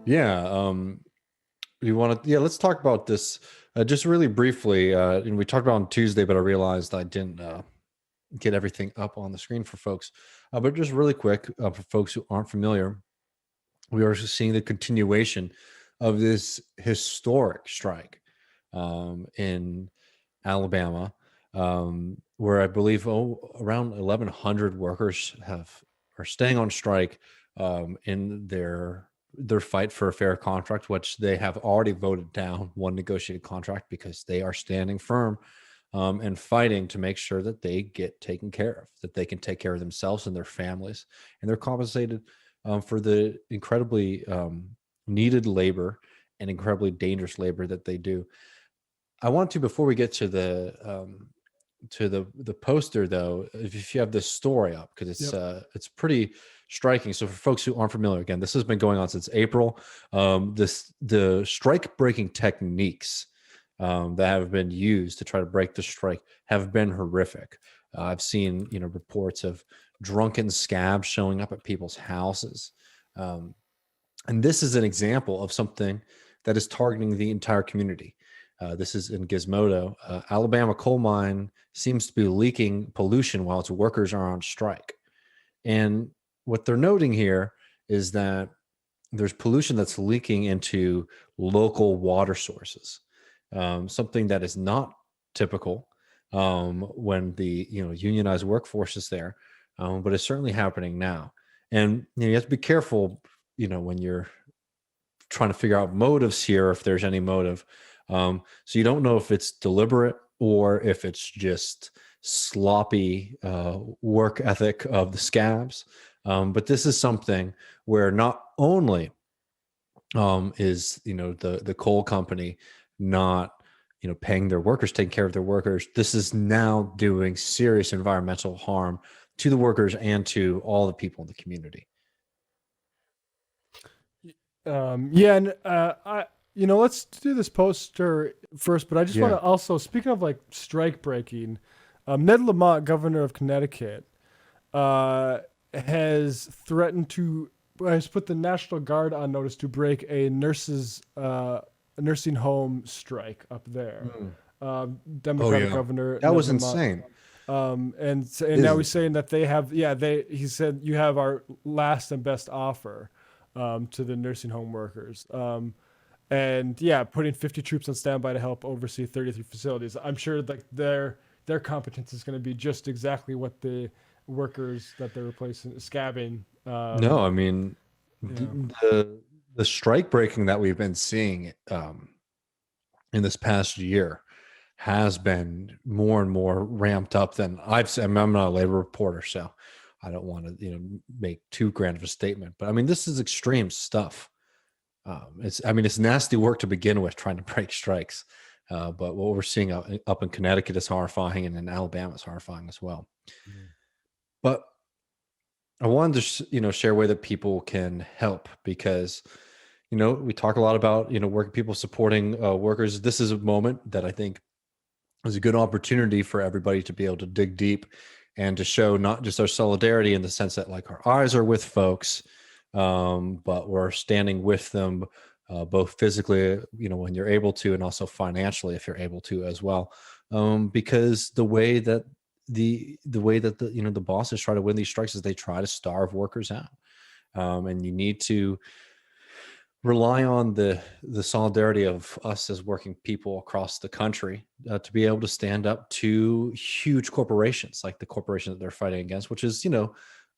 Yeah. You want to? Yeah. Let's talk about this just really briefly. And we talked about it on Tuesday, but I realized I didn't get everything up on the screen for folks. But just really quick for folks who aren't familiar, we are seeing the continuation of this historic strike in Alabama, where I believe around 1,100 workers are staying on strike in their fight for a fair contract, which they have already voted down one negotiated contract because they are standing firm and fighting to make sure that they get taken care of, that they can take care of themselves and their families, and they're compensated for the incredibly needed labor and incredibly dangerous labor that they do. I want to, before we get to the poster though, if you have this story up, because Yep. it's pretty striking. So for folks who aren't familiar, again, this has been going on since April. The strike breaking techniques that have been used to try to break the strike have been horrific. I've seen reports of drunken scabs showing up at people's houses, um, and this is an example of something that is targeting the entire community. This is in Gizmodo. Alabama coal mine seems to be leaking pollution while its workers are on strike. And what they're noting here is that there's pollution that's leaking into local water sources, something that is not typical when the unionized workforce is there, but it's certainly happening now. And you have to be careful, when you're trying to figure out motives here, if there's any motive. So you don't know if it's deliberate or if it's just sloppy work ethic of the scabs. But this is something where not only is the coal company not paying their workers, taking care of their workers, this is now doing serious environmental harm to the workers and to all the people in the community. Yeah, and let's do this poster first. But I just want to also, speaking of like strike breaking, Ned Lamont, governor of Connecticut, has threatened to has put the National Guard on notice to break a nursing home strike up there. Democratic governor. That was insane. And now he's saying that he said you have our last and best offer to the nursing home workers. And yeah, putting 50 troops on standby to help oversee 33 facilities. I'm sure like their competence is going to be just exactly what the workers that they're replacing scabbing. No, I mean the strike breaking that we've been seeing in this past year has been more and more ramped up than I've seen. I'm not a labor reporter, so I don't want to make too grand of a statement, but I mean this is extreme stuff. It's nasty work to begin with, trying to break strikes. But what we're seeing up in Connecticut is horrifying, and in Alabama is horrifying as well. But I wanted to, share a way that people can help because, we talk a lot about, working people supporting workers. This is a moment that I think is a good opportunity for everybody to be able to dig deep and to show not just our solidarity in the sense that like our eyes are with folks, but we're standing with them both physically, when you're able to, and also financially if you're able to as well. Because the way that the bosses try to win these strikes is they try to starve workers out, and you need to rely on the solidarity of us as working people across the country to be able to stand up to huge corporations like the corporation that they're fighting against, which is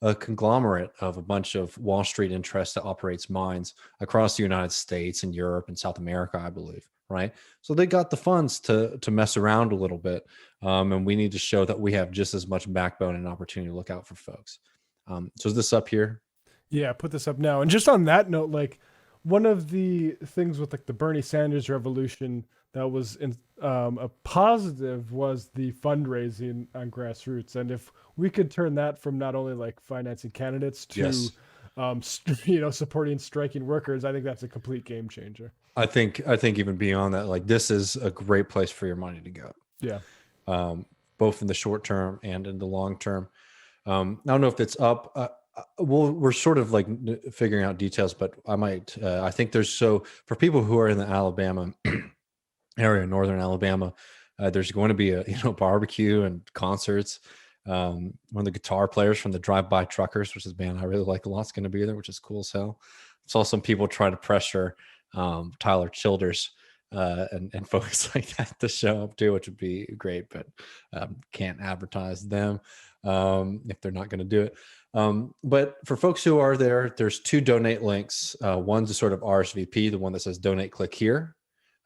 a conglomerate of a bunch of Wall Street interests that operates mines across the United States and Europe and South America, I believe. Right. So they got the funds to mess around a little bit. And we need to show that we have just as much backbone and opportunity to look out for folks. So is this up here? Yeah, put this up now. And just on that note, like one of the things with like the Bernie Sanders revolution that was a positive was the fundraising on grassroots. And if we could turn that from not only like financing candidates to supporting striking workers, I think that's a complete game changer. I think even beyond that, like this is a great place for your money to go. Yeah. Both in the short term and in the long term. I don't know if it's up. well, we're sort of like figuring out details, but I think there's, so for people who are in the Alabama area, northern Alabama, there's going to be a barbecue and concerts. One of the guitar players from the Drive By Truckers, which is a band I really like a lot, is going to be there, which is cool as hell. Saw some people try to pressure Tyler Childers and folks like that to show up too, which would be great, but can't advertise them if they're not going to do it. But for folks who are there, there's two donate links. One's a sort of RSVP, the one that says donate, click here.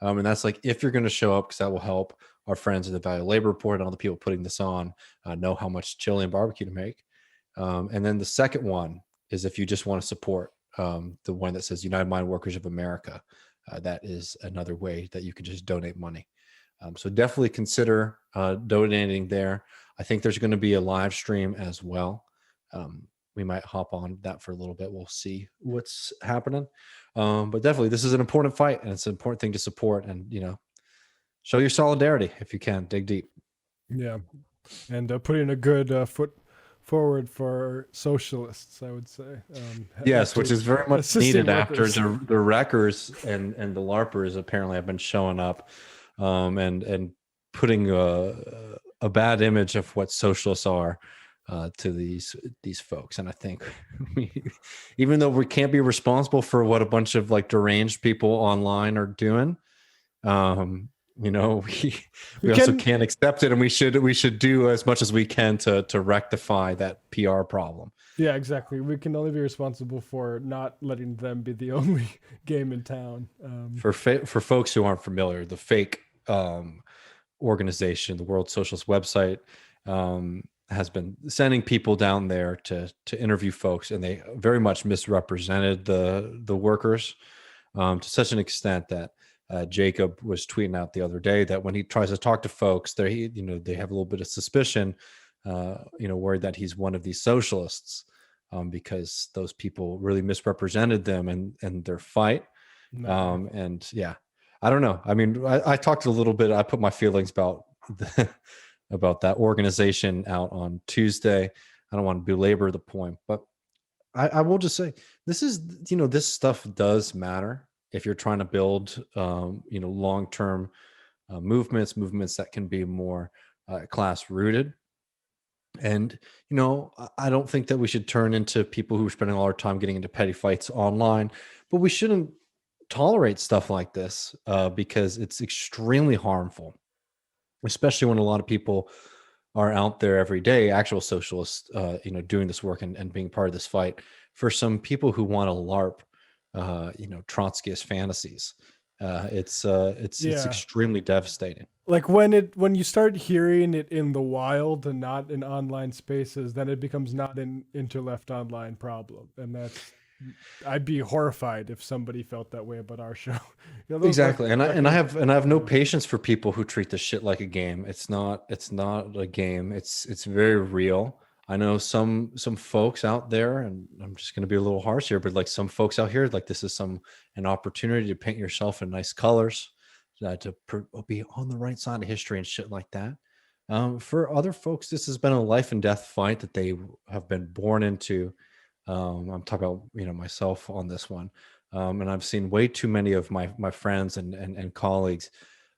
And that's like, if you're going to show up, because that will help our friends at the Value Labor Report and all the people putting this on know how much chili and barbecue to make. And then the second one is if you just want to support the one that says United Mine Workers of America. That is another way that you can just donate money. So definitely consider donating there. I think there's going to be a live stream as well. We might hop on that for a little bit. We'll see what's happening. But definitely, this is an important fight, and it's an important thing to support. And show your solidarity if you can. Dig deep. Yeah, and putting a good foot forward for socialists, I would say. Yes, which is very much needed workers. after the wreckers and the LARPers apparently have been showing up and putting a bad image of what socialists are to these folks. And I think even though we can't be responsible for what a bunch of like deranged people online are doing, we also can't accept it, and we should do as much as we can to rectify that PR problem. Yeah, exactly. We can only be responsible for not letting them be the only game in town. For folks who aren't familiar, the fake organization, the World Socialist website, has been sending people down there to interview folks, and they very much misrepresented the workers to such an extent that Jacob was tweeting out the other day that when he tries to talk to folks, they have a little bit of suspicion, worried that he's one of these socialists, because those people really misrepresented them and their fight. No. And yeah, I don't know. I mean, I talked a little bit. I put my feelings about about that organization out on Tuesday. I don't want to belabor the point, but I will just say this stuff does matter if you're trying to build, long-term movements that can be more class rooted. And, I don't think that we should turn into people who are spending all our time getting into petty fights online, but we shouldn't tolerate stuff like this because it's extremely harmful, especially when a lot of people are out there every day, actual socialists, doing this work and being part of this fight. For some people who want to LARP, Trotskyist fantasies, it's extremely devastating. Like when you start hearing it in the wild and not in online spaces, then it becomes not an inter-left online problem, and I'd be horrified if somebody felt that way about our show. Exactly. And I have no patience for people who treat this shit like a game. It's not a game. It's very real. I know some folks out there, and I'm just going to be a little harsh here, but like some folks out here, like this is an opportunity to paint yourself in nice colors, to be on the right side of history and shit like that. For other folks, this has been a life and death fight that they have been born into. I'm talking about myself on this one, and I've seen way too many of my friends and colleagues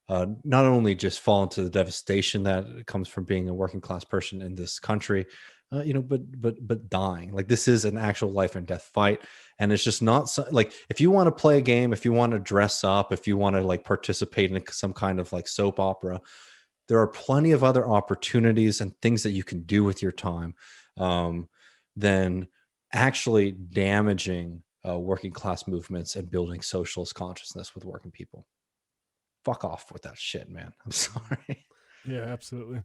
not only just fall into the devastation that comes from being a working class person in this country, but dying. Like, this is an actual life and death fight, and it's just not like, if you want to play a game, if you want to dress up, if you want to like participate in some kind of like soap opera, there are plenty of other opportunities and things that you can do with your time than actually damaging working class movements and building socialist consciousness with working people. Fuck off with that shit, man. I'm sorry. Yeah, absolutely.